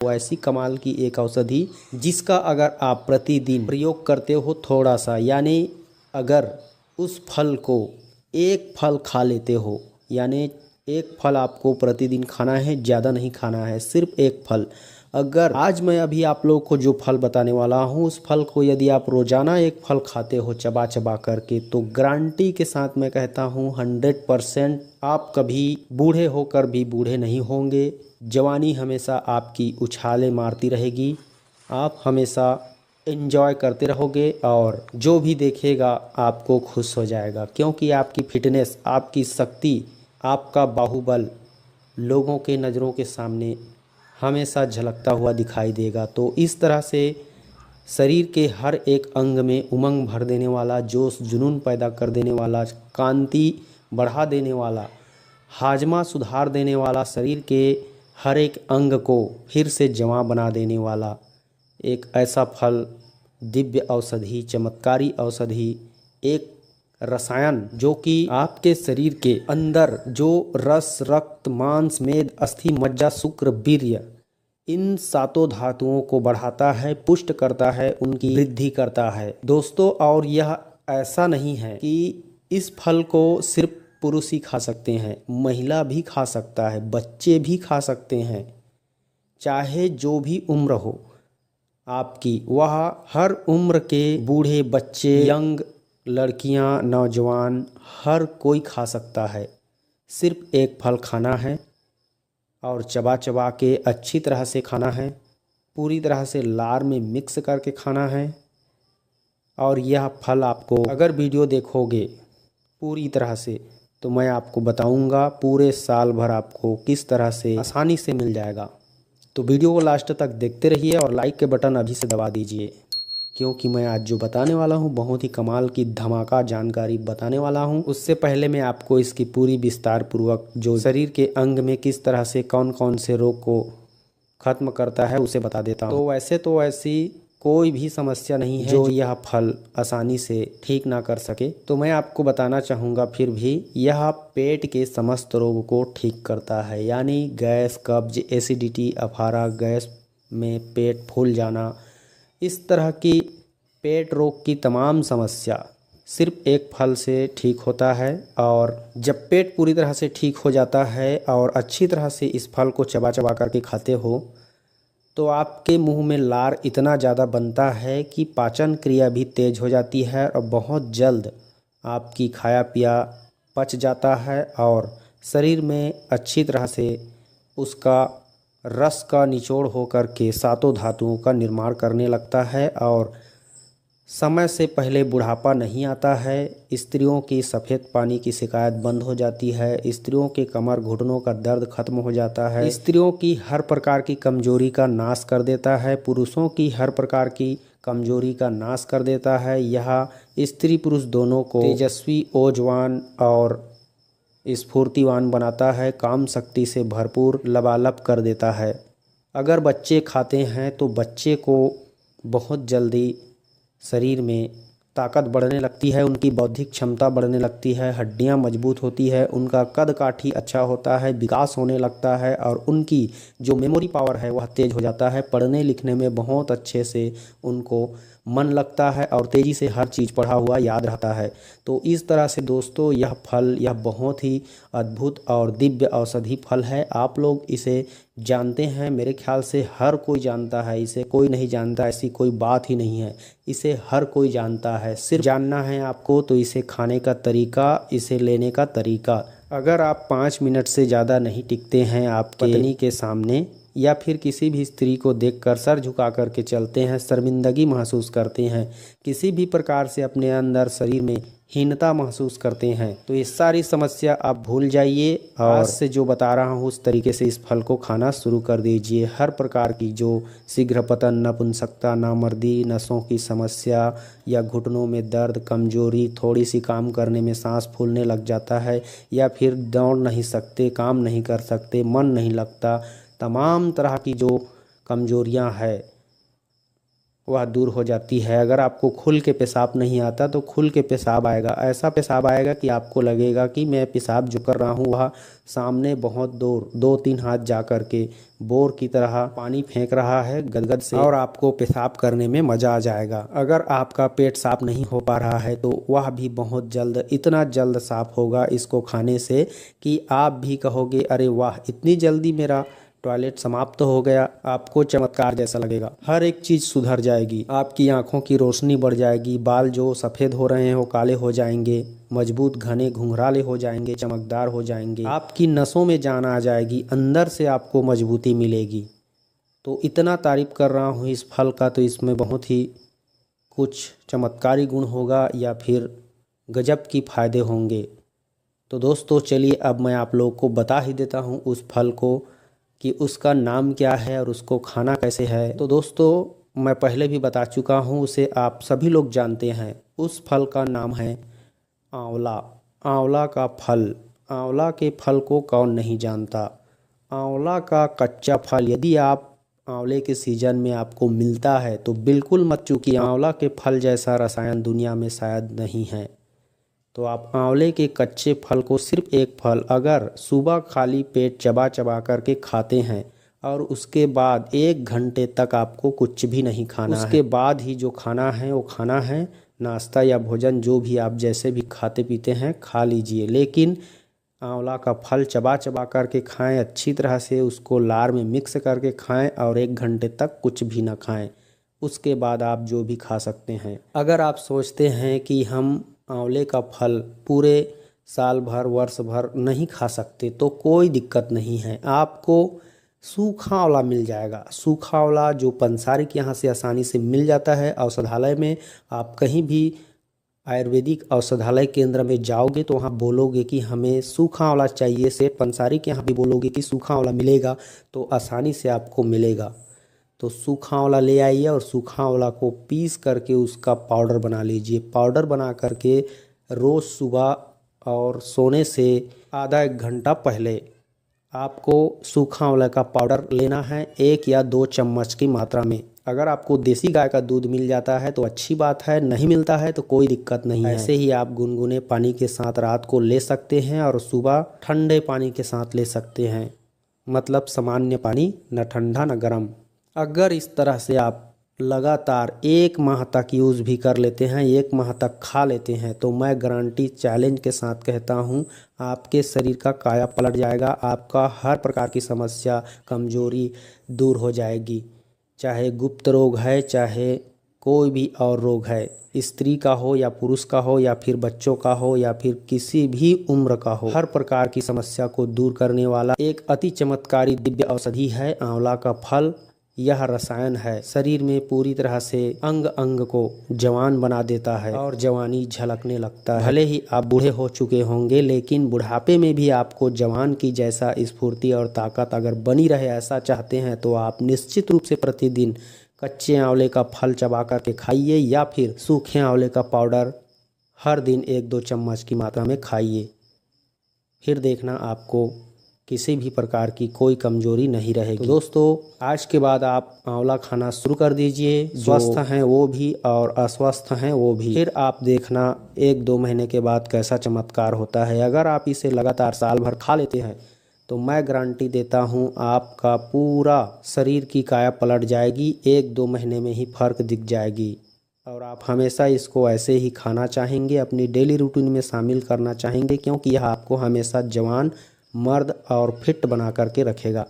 वो ऐसी कमाल की एक औषधि जिसका अगर आप प्रतिदिन प्रयोग करते हो थोड़ा सा, यानी अगर उस फल को एक फल खा लेते हो, यानी एक फल आपको प्रतिदिन खाना है, ज़्यादा नहीं खाना है, सिर्फ एक फल। अगर आज मैं अभी आप लोग को जो फल बताने वाला हूँ उस फल को यदि आप रोज़ाना एक फल खाते हो चबा चबा करके, तो गारंटी के साथ मैं कहता हूँ 100% आप कभी बूढ़े होकर भी बूढ़े नहीं होंगे। जवानी हमेशा आपकी उछाले मारती रहेगी, आप हमेशा एंजॉय करते रहोगे और जो भी देखेगा आपको खुश हो जाएगा, क्योंकि आपकी फिटनेस, आपकी शक्ति, आपका बाहुबल लोगों के नज़रों के सामने हमेशा झलकता हुआ दिखाई देगा। तो इस तरह से शरीर के हर एक अंग में उमंग भर देने वाला, जोश जुनून पैदा कर देने वाला, कांति बढ़ा देने वाला, हाजमा सुधार देने वाला, शरीर के हर एक अंग को फिर से जवां बना देने वाला एक ऐसा फल, दिव्य औषधि, चमत्कारी औषधि, एक रसायन जो कि आपके शरीर के अंदर जो रस, रक्त, मांस, मेद, अस्थि, मज्जा, शुक्र, वीर्य, इन सातों धातुओं को बढ़ाता है, पुष्ट करता है, उनकी वृद्धि करता है दोस्तों। और यह ऐसा नहीं है कि इस फल को सिर्फ पुरुष ही खा सकते हैं, महिला भी खा सकता है, बच्चे भी खा सकते हैं, चाहे जो भी उम्र हो आपकी, वह हर उम्र के बूढ़े, बच्चे, यंग, लड़कियां, नौजवान, हर कोई खा सकता है। सिर्फ एक फल खाना है और चबा चबा के अच्छी तरह से खाना है, पूरी तरह से लार में मिक्स करके खाना है। और यह फल आपको, अगर वीडियो देखोगे पूरी तरह से, तो मैं आपको बताऊंगा पूरे साल भर आपको किस तरह से आसानी से मिल जाएगा। तो वीडियो को लास्ट तक देखते रहिए और लाइक के बटन अभी से दबा दीजिए, क्योंकि मैं आज जो बताने वाला हूँ बहुत ही कमाल की धमाका जानकारी बताने वाला हूँ। उससे पहले मैं आपको इसकी पूरी विस्तार पूर्वक जो शरीर के अंग में किस तरह से कौन कौन से रोग को खत्म करता है उसे बता देता हूँ। तो वैसे तो ऐसी कोई भी समस्या नहीं है जो यह फल आसानी से ठीक ना कर सके। तो मैं आपको बताना चाहूँगा फिर भी, यह पेट के समस्त रोग को ठीक करता है, यानी गैस, कब्ज, एसिडिटी, अफारा, गैस में पेट फूल जाना, इस तरह की पेट रोग की तमाम समस्या सिर्फ एक फल से ठीक होता है। और जब पेट पूरी तरह से ठीक हो जाता है और अच्छी तरह से इस फल को चबा चबा करके खाते हो, तो आपके मुंह में लार इतना ज़्यादा बनता है कि पाचन क्रिया भी तेज़ हो जाती है और बहुत जल्द आपकी खाया पिया पच जाता है और शरीर में अच्छी तरह से उसका रस का निचोड़ होकर के सातों धातुओं का निर्माण करने लगता है और समय से पहले बुढ़ापा नहीं आता है। स्त्रियों की सफ़ेद पानी की शिकायत बंद हो जाती है, स्त्रियों के कमर घुटनों का दर्द खत्म हो जाता है, स्त्रियों की हर प्रकार की कमजोरी का नाश कर देता है, पुरुषों की हर प्रकार की कमजोरी का नाश कर देता है। यह स्त्री पुरुष दोनों को तेजस्वी, ओजवान और स्फूर्तिवान बनाता है, काम शक्ति से भरपूर लबालब कर देता है। अगर बच्चे खाते हैं तो बच्चे को बहुत जल्दी शरीर में ताकत बढ़ने लगती है, उनकी बौद्धिक क्षमता बढ़ने लगती है, हड्डियां मजबूत होती है, उनका कद काठी अच्छा होता है, विकास होने लगता है और उनकी जो मेमोरी पावर है वह तेज़ हो जाता है। पढ़ने लिखने में बहुत अच्छे से उनको मन लगता है और तेज़ी से हर चीज़ पढ़ा हुआ याद रहता है। तो इस तरह से दोस्तों यह फल, यह बहुत ही अद्भुत और दिव्य औषधि फल है। आप लोग इसे जानते हैं, मेरे ख्याल से हर कोई जानता है इसे, कोई नहीं जानता ऐसी कोई बात ही नहीं है। इसे हर कोई जानता है, सिर्फ जानना है आपको तो इसे खाने का तरीका, इसे लेने का तरीका। अगर आप 5 मिनट से ज़्यादा नहीं टिकते हैं आपके पत्नी के सामने या फिर किसी भी स्त्री को देखकर सर झुका करके चलते हैं, शर्मिंदगी महसूस करते हैं, किसी भी प्रकार से अपने अंदर शरीर में हीनता महसूस करते हैं, तो ये सारी समस्या आप भूल जाइए और आज से जो बता रहा हूँ उस तरीके से इस फल को खाना शुरू कर दीजिए। हर प्रकार की जो शीघ्र पतन, नपुंसकता, नामर्दी, नसों की समस्या या घुटनों में दर्द, कमजोरी, थोड़ी सी काम करने में सांस फूलने लग जाता है या फिर दौड़ नहीं सकते, काम नहीं कर सकते, मन नहीं लगता, तमाम तरह की जो कमजोरियां है वह दूर हो जाती है। अगर आपको खुल के पेशाब नहीं आता तो खुल के पेशाब आएगा, ऐसा पेशाब आएगा कि आपको लगेगा कि मैं पेशाब जो कर रहा हूँ वह सामने बहुत दूर 2-3 हाथ जा कर के बोर की तरह पानी फेंक रहा है गदगद से, और आपको पेशाब करने में मज़ा आ जाएगा। अगर आपका पेट साफ नहीं हो पा रहा है तो वह भी बहुत जल्द, इतना जल्द साफ होगा इसको खाने से कि आप भी कहोगे अरे वाह, इतनी जल्दी मेरा टॉयलेट समाप्त हो गया। आपको चमत्कार जैसा लगेगा, हर एक चीज़ सुधर जाएगी, आपकी आंखों की रोशनी बढ़ जाएगी, बाल जो सफ़ेद हो रहे हैं वो काले हो जाएंगे, मजबूत घने घुंघराले हो जाएंगे, चमकदार हो जाएंगे, आपकी नसों में जान आ जाएगी, अंदर से आपको मजबूती मिलेगी। तो इतना तारीफ कर रहा हूँ इस फल का, तो इसमें बहुत ही कुछ चमत्कारी गुण होगा या फिर गजब की फ़ायदे होंगे। तो दोस्तों चलिए अब मैं आप लोगों को बता ही देता हूँ उस फल को कि उसका नाम क्या है और उसको खाना कैसे है। तो दोस्तों मैं पहले भी बता चुका हूँ, उसे आप सभी लोग जानते हैं। उस फल का नाम है आंवला। आंवला का फल, आंवला के फल को कौन नहीं जानता। आंवला का कच्चा फल यदि आप आंवले के सीजन में आपको मिलता है तो बिल्कुल मत चूकिए, आंवला के फल जैसा रसायन दुनिया में शायद नहीं है। तो आप आंवले के कच्चे फल को, सिर्फ एक फल, अगर सुबह खाली पेट चबा चबा करके खाते हैं और उसके बाद 1 घंटे तक आपको कुछ भी नहीं खाना है, उसके बाद ही जो खाना है वो खाना है, नाश्ता या भोजन जो भी आप जैसे भी खाते पीते हैं खा लीजिए, लेकिन आंवला का फल चबा चबा करके खाएं, अच्छी तरह से उसको लार में मिक्स करके खाएं और 1 घंटे तक कुछ भी ना खाएं। उसके बाद आप जो भी खा सकते हैं। अगर आप सोचते हैं कि हम आंवले का फल पूरे साल भर वर्ष भर नहीं खा सकते तो कोई दिक्कत नहीं है, आपको सूखा आंवला मिल जाएगा। सूखा आंवला जो पंसारी के यहाँ से आसानी से मिल जाता है। औषधालय में आप कहीं भी आयुर्वेदिक औषधालय केंद्र में जाओगे तो वहाँ बोलोगे कि हमें सूखा आंवला चाहिए, सेठ पंसारी के यहाँ भी बोलोगे कि सूखा आंवला मिलेगा, तो आसानी से आपको मिलेगा। तो सूखा आंवला ले आइए और सूखा आंवला को पीस करके उसका पाउडर बना लीजिए। पाउडर बना करके रोज़ सुबह और सोने से आधा 1 घंटा पहले आपको सूखा आंवला का पाउडर लेना है, 1 या 2 चम्मच की मात्रा में। अगर आपको देसी गाय का दूध मिल जाता है तो अच्छी बात है, नहीं मिलता है तो कोई दिक्कत नहीं है। ऐसे ही आप गुनगुने पानी के साथ रात को ले सकते हैं और सुबह ठंडे पानी के साथ ले सकते हैं, मतलब सामान्य पानी, न ठंडा न गर्म। अगर इस तरह से आप लगातार 1 माह तक यूज़ भी कर लेते हैं, 1 माह तक खा लेते हैं, तो मैं गारंटी चैलेंज के साथ कहता हूं आपके शरीर का काया पलट जाएगा। आपका हर प्रकार की समस्या, कमजोरी दूर हो जाएगी। चाहे गुप्त रोग है, चाहे कोई भी और रोग है, स्त्री का हो या पुरुष का हो या फिर बच्चों का हो या फिर किसी भी उम्र का हो, हर प्रकार की समस्या को दूर करने वाला एक अति चमत्कारी दिव्य औषधि है आंवला का फल। यह रसायन है, शरीर में पूरी तरह से अंग अंग को जवान बना देता है और जवानी झलकने लगता है। भले ही आप बूढ़े हो चुके होंगे, लेकिन बुढ़ापे में भी आपको जवान की जैसा स्फूर्ति और ताकत अगर बनी रहे, ऐसा चाहते हैं तो आप निश्चित रूप से प्रतिदिन कच्चे आंवले का फल चबा करके खाइए या फिर सूखे आंवले का पाउडर हर दिन 1-2 चम्मच की मात्रा में खाइए। फिर देखना आपको किसी भी प्रकार की कोई कमजोरी नहीं रहेगी। तो दोस्तों आज के बाद आप आंवला खाना शुरू कर दीजिए, स्वस्थ हैं वो भी और अस्वस्थ हैं वो भी। फिर आप देखना 1-2 महीने के बाद कैसा चमत्कार होता है। अगर आप इसे लगातार साल भर खा लेते हैं तो मैं गारंटी देता हूँ आपका पूरा शरीर की काया पलट जाएगी, 1-2 महीने में ही फर्क दिख जाएगी। और आप हमेशा इसको ऐसे ही खाना चाहेंगे, अपनी डेली रूटीन में शामिल करना चाहेंगे, क्योंकि यह आपको हमेशा जवान, मर्द और फिट बना करके रखेगा।